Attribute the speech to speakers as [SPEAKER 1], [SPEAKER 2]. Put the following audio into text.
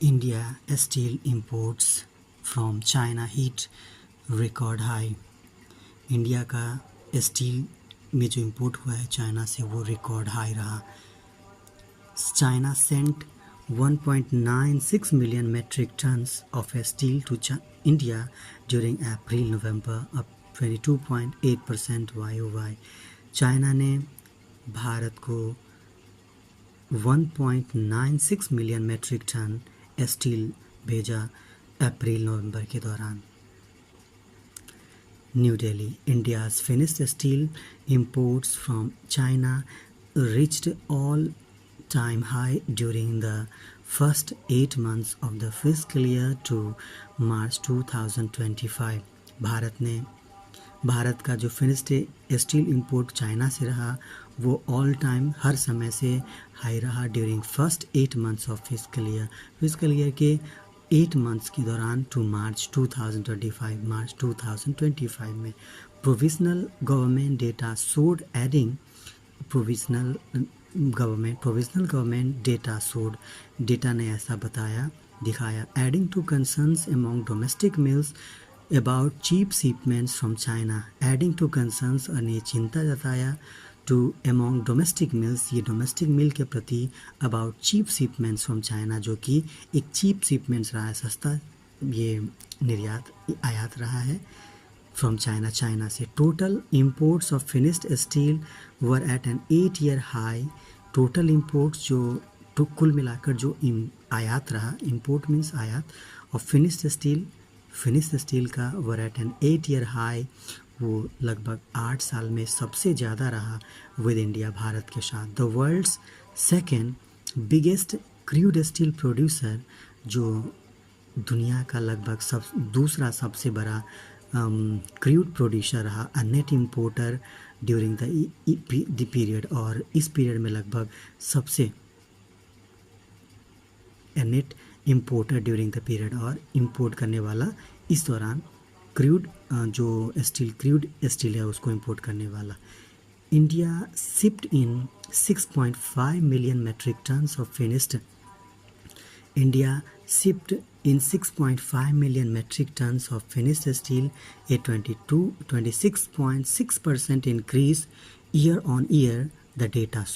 [SPEAKER 1] India steel imports from China hit record high. India का steel में जो import हुआ है चाइना से वो रिकॉर्ड हाई रहा. China sent 1.96 million metric tons of steel to India during April-November, up 22.8% YOY. China ने भारत को 1.96 मिलियन मेट्रिक टन स्टील भेजा अप्रैल-नवंबर के दौरान. New Delhi, India's finished steel imports from China reached all-time high during the first 8 months of the fiscal year to March 2025. Bharat का जो finished steel import China से रहा वो ऑल टाइम हर समय से हाई रहा during first 8 months of physical year के 8 months के दौरान टू मार्च 2025 में. Provisional government data showed adding provisional government data showed data ने ऐसा दिखाया adding to concerns among domestic mills about cheap shipments from China. Adding to concerns ने चिंता जताया टू अमॉन्ग डोमेस्टिक मिल्स, ये डोमेस्टिक मिल के प्रति about cheap shipments from China, जो कि एक चीप शिपमेंट्स रहा है, सस्ता ये आयात रहा है फ्रॉम चाइना से. Total imports of finished steel were at an 8-year high. Total imports जो कुल मिलाकर जो आयात रहा, इंपोर्ट मीन्स आयात, और फिनिश्ड स्टील का वर एट एन 8-year हाई, वो लगभग 8 साल में सबसे ज़्यादा रहा विद इंडिया, भारत के साथ. The world's second biggest crude steel producer, जो दुनिया का लगभग दूसरा सबसे बड़ा क्रूड प्रोड्यूसर रहा, a net importer during the period, और इस पीरियड में लगभग सबसे net importer during the period, और इम्पोर्ट करने वाला इस दौरान क्रूड स्टील है उसको इंपोर्ट करने वाला. India shipped in 6.5 million metric tons of finished. India shipped in 6.5 million metric tons of finished steel, a 26.6% increase year on year, the data shows.